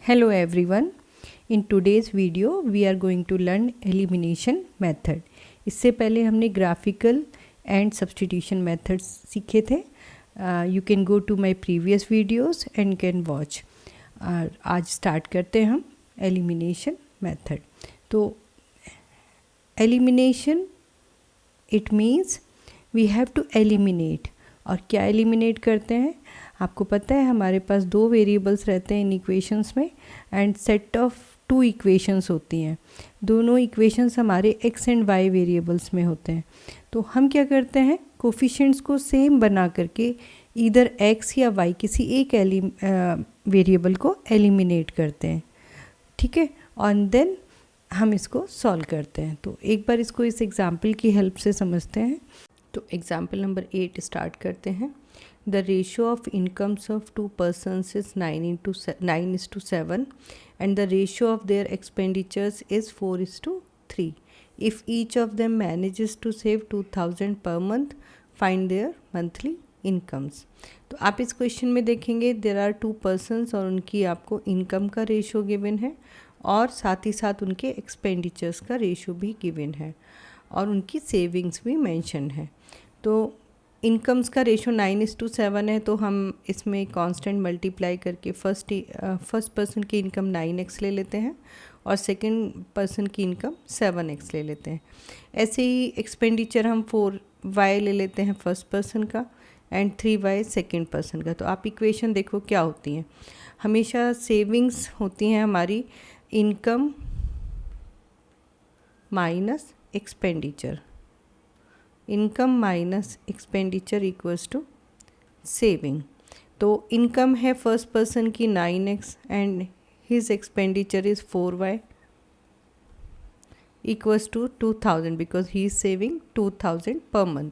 Hello everyone. In today's video we are going to learn elimination method. इससे पहले हमने graphical and substitution methods सीखे थे. You can go to my previous videos and can watch. आज start करते हैं हम elimination method. तो elimination it means we have to eliminate. और क्या एलिमिनेट करते हैं? आपको पता है हमारे पास दो वेरिएबल्स रहते हैं इन इक्वेशंस में and set of two equations होती हैं. दोनों इक्वेशंस हमारे एक्स एंड वाई वेरिएबल्स में होते हैं. तो हम क्या करते हैं, कोफिशिएंट्स को सेम बना करके इधर एक्स या वाई किसी एक वेरिएबल को एलिमिनेट करते हैं. ठीक है, और देन हम इसको सॉल्व करते हैं. तो एक बार इसको इस एग्जाम्पल की हेल्प से समझते हैं. तो एग्जाम्पल नंबर 8 स्टार्ट करते हैं. The ratio of incomes of two persons is 9:7 and the ratio of their expenditures is 4:3. If each of them manages to save 2000 per month, find their monthly incomes. तो आप इस question में देखेंगे there are to persons और उनकी आपको income का ratio given है और साथ ही साथ उनके एक्सपेंडिचर्स का रेशियो भी गिवन है और उनकी सेविंग्स भी मेंशन है. तो इनकम्स का रेशो 9:7 है, तो हम इसमें कांस्टेंट मल्टीप्लाई करके फर्स्ट पर्सन की इनकम 9x ले लेते हैं और सेकंड पर्सन की इनकम 7x ले लेते हैं. ऐसे ही एक्सपेंडिचर हम 4y ले लेते हैं फर्स्ट पर्सन का एंड 3y सेकंड पर्सन का. तो आप इक्वेशन देखो क्या होती हैं. हमेशा सेविंग्स होती हैं हमारी income minus expenditure. Income minus expenditure equals to saving. तो इनकम है फर्स्ट पर्सन की 9x and his expenditure is 4y equals to 2000 because he is saving 2000 per month.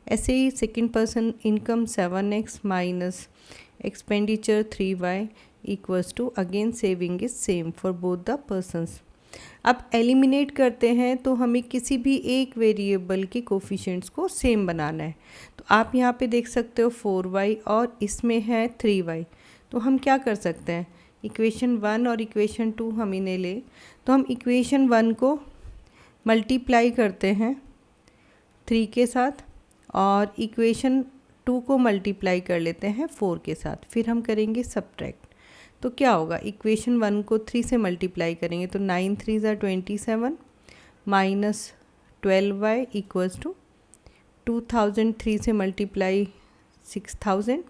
ऐसे ही second person income 7x minus expenditure 3y equals to again saving is same for both the persons. अब eliminate करते हैं तो हमें किसी भी एक वेरिएबल के कोफिशिएंट्स को सेम बनाना है. तो आप यहाँ पे देख सकते हो 4y और इसमें है 3y. तो हम क्या कर सकते हैं, इक्वेशन 1 और इक्वेशन 2 हम इन्हें ले, तो हम इक्वेशन 1 को मल्टीप्लाई करते हैं 3 के साथ और इक्वेशन 2 को मल्टीप्लाई कर लेते हैं 4 के साथ. फिर हम करेंगे सब्ट्रैक्ट. तो क्या होगा, इक्वेशन 1 को 3 से मल्टीप्लाई करेंगे तो 9 3 ज़ा 27 माइनस 12y इक्वल्स टू 2000. 3 से मल्टीप्लाई 6000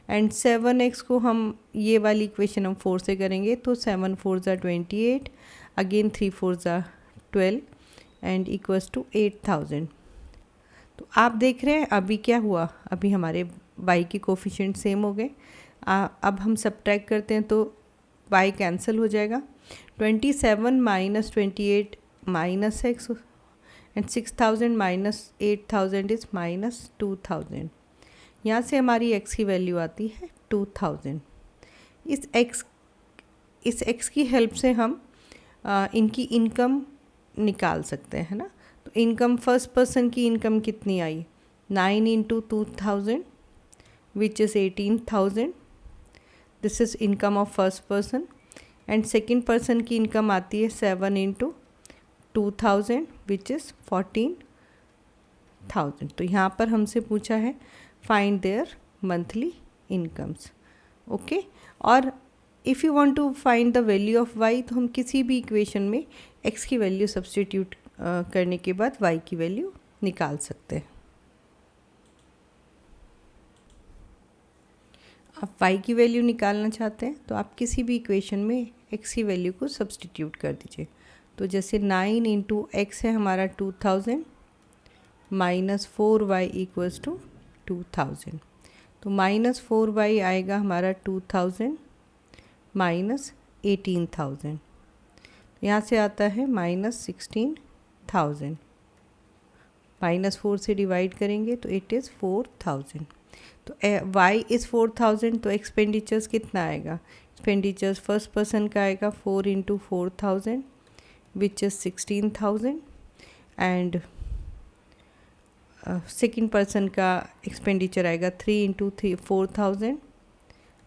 एंड 7x को हम ये वाली इक्वेशन हम 4 से करेंगे तो 7 4 ज़ा 28 अगेन 3 4 ज़ा 12 एंड इक्वल्स टू 8000. तो आप देख रहे हैं अभी क्या हुआ, अभी हमारे y के कोफिशिएंट सेम हो गए. अब हम सब्ट्रैक्ट करते हैं तो y कैंसिल हो जाएगा. 27 minus 28 minus x and 6000 minus 8000 is minus 2000. यहाँ से हमारी x की वैल्यू आती है 2000. इस x की हेल्प से हम इनकी इनकम निकाल सकते हैं ना. तो इनकम फर्स्ट पर्सन की इनकम कितनी आई, 9 into 2000 which is 18,000. This is income of first person. And second person की इनकम आती है 7 इंटू 2000 विच इज़ 14,000. तो यहाँ पर हमसे पूछा है find their monthly incomes. Okay, और if you want to find the value of y तो हम किसी भी इक्वेशन में x की वैल्यू सब्स्टिट्यूट करने के बाद y की वैल्यू निकाल सकते हैं. आप y की वैल्यू निकालना चाहते हैं तो आप किसी भी इक्वेशन में x की वैल्यू को सब्स्टिट्यूट कर दीजिए. तो जैसे 9 इंटू एक्स है हमारा 2000 माइनस 4y इक्वल्स टू 2000. तो माइनस 4y आएगा हमारा 2000 माइनस 18,000. यहाँ से आता है माइनस 16,000. माइनस 4 से डिवाइड करेंगे तो इट इज़ 4000. तो y इज़ 4000. तो एक्सपेंडिचर्स कितना आएगा, एक्सपेंडिचर्स फर्स्ट पर्सन का आएगा 4 into 4000 which is 16,000 and second person का एक्सपेंडिचर आएगा 3 इंटू 4000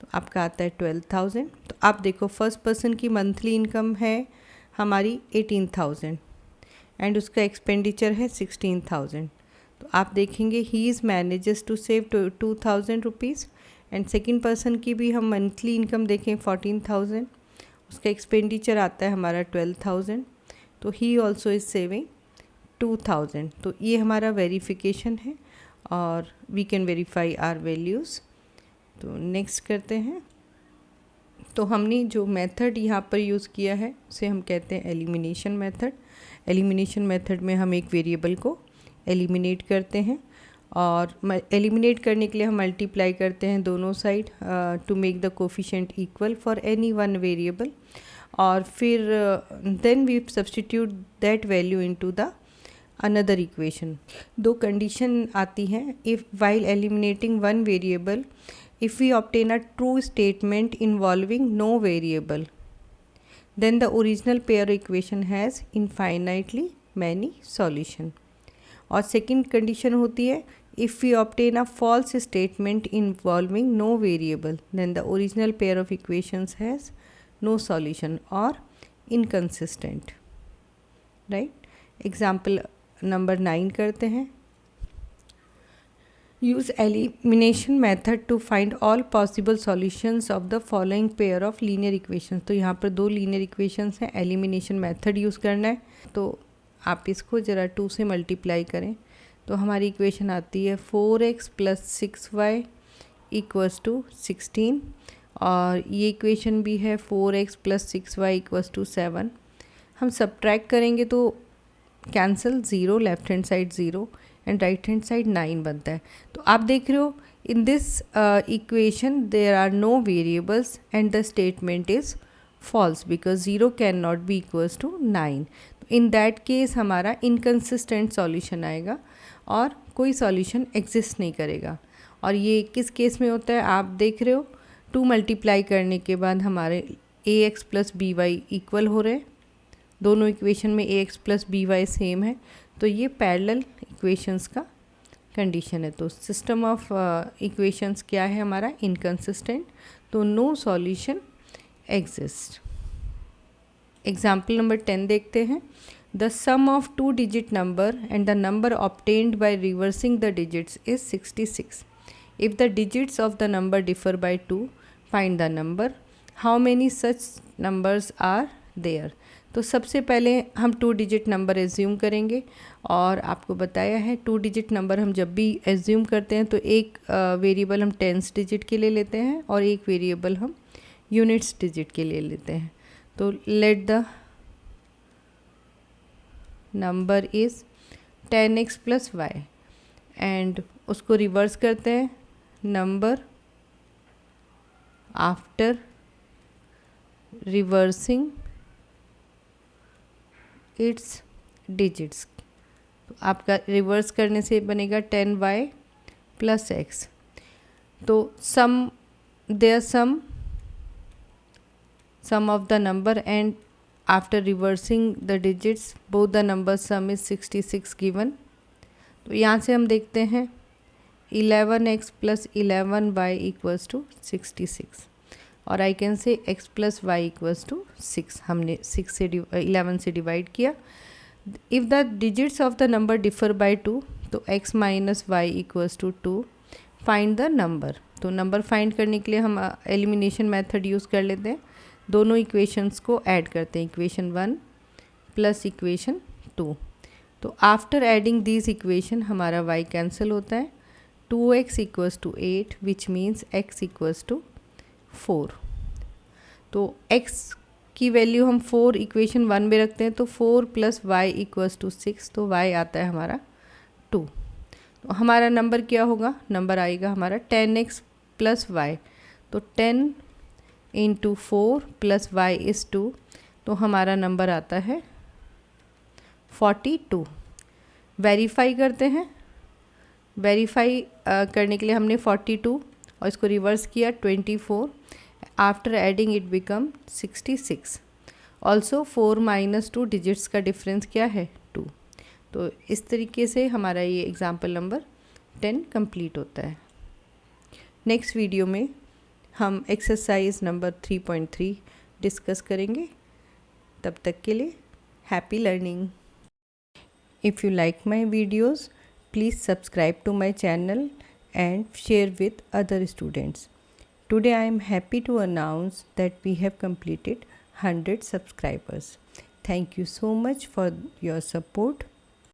तो आपका आता है 12,000। तो आप देखो फर्स्ट पर्सन की मंथली इनकम है हमारी 18,000 एंड उसका एक्सपेंडिचर है 16,000। तो आप देखेंगे he is manages to save 2,000 rupees and second person की भी हम मंथली इनकम देखें 14,000, उसका एक्सपेंडिचर आता है हमारा 12,000। तो ही ऑल्सो इज़ सेविंग 2,000। तो ये हमारा वेरिफिकेशन है और we can verify our values. तो नेक्स्ट करते हैं। तो हमने जो मेथड यहाँ पर यूज़ किया है उसे हम कहते हैं एलिमिनेशन मेथड। एलिमिनेशन मेथड में हम एक वेरिएबल को एलिमिनेट करते हैं और एलिमिनेट करने के लिए हम मल्टीप्लाई करते हैं दोनों side to make the coefficient equal for any one variable, और फिर then we substitute that value into the another equation. दो कंडीशन आती हैं if while eliminating one variable, if we obtain a true statement involving no variable, then the original pair equation has infinitely many solution। और second condition होती है if we obtain a false statement involving no variable, then the original pair of equations has no solution or inconsistent, right? Example number 9 करते हैं। Use elimination method to find all possible solutions of the following pair of linear equations। तो यहाँ पर दो linear equations हैं, elimination method use करना है। तो आप इसको ज़रा 2 से मल्टीप्लाई करें तो हमारी इक्वेशन आती है 4x + 6y = 16, और ये इक्वेशन भी है 4x + 6y = 7। हम सब्ट्रैक्ट करेंगे तो cancel, zero left hand side zero and right hand side 9 बनता है। तो आप देख रहे हो in this equation there are no variables and the statement is false because zero can not be equals to 9। तो इन दैट केस हमारा inconsistent solution आएगा और कोई सॉल्यूशन एग्जिस्ट नहीं करेगा। और ये किस केस में होता है आप देख रहे हो, 2 मल्टीप्लाई करने के बाद हमारे ax + by इक्वल हो रहे हैं, दोनों इक्वेशन में ax + by सेम है, तो ये पैरेलल इक्वेशंस का कंडीशन है। तो सिस्टम ऑफ इक्वेशंस क्या है हमारा, इनकन्सिस्टेंट, तो no solution exist. Example number 10 देखते हैं। The sum of 2 digit number and the number obtained by reversing the digits is 66। If the digits of the number differ by 2, find the number. How many such numbers are there. तो सबसे पहले हम 2 digit number assume करेंगे, और आपको बताया है 2 digit number हम जब भी एज्यूम करते हैं तो एक वेरिएबल हम टेंस डिजिट के लिए लेते हैं और एक वेरिएबल हम यूनिट्स डिजिट के लिए लेते हैं। तो let the number is 10x + y and उसको रिवर्स करते हैं, number after reversing it's digits. तो आपका रिवर्स करने से बनेगा 10y + x। तो sum their sum of the number and after reversing the digits both the number sum is 66 given. तो यहाँ से हम देखते हैं 11x + 11y = 66, और I can say x + y = 6। हमने 6 से 11 से डिवाइड किया। If the digits of the number differ by 2, तो x - y = 2, find the number. तो नंबर फाइंड करने के लिए हम एलिमिनेशन मेथड यूज़ कर लेते हैं, दोनों इक्वेशंस को ऐड करते हैं, इक्वेशन 1 + इक्वेशन 2। तो आफ्टर एडिंग दीज इक्वेशन हमारा y कैंसिल होता है, 2x = 8 विच मीन्स x = 4। तो x की वैल्यू हम 4 इक्वेशन 1 में रखते हैं, तो 4 + y = 6, तो y आता है हमारा 2। तो हमारा नंबर क्या होगा, नंबर आएगा हमारा 10x + y। तो 10 × 4 + y = 2, तो हमारा नंबर आता है 42। वेरीफाई करते हैं। वेरीफाई करने के लिए हमने 42 और इसको रिवर्स किया 24, after adding it become 66। Also 4 - 2 digits का डिफरेंस क्या है, 2। तो इस तरीके से हमारा ये एग्जाम्पल नंबर 10 कंप्लीट होता है। नेक्स्ट वीडियो में हम एक्सरसाइज नंबर 3.3 डिस्कस करेंगे। तब तक के लिए happy learning. If you like my videos please subscribe to my channel and share with other students. Today I am happy to announce that we have completed 100 subscribers. Thank you so much for your support.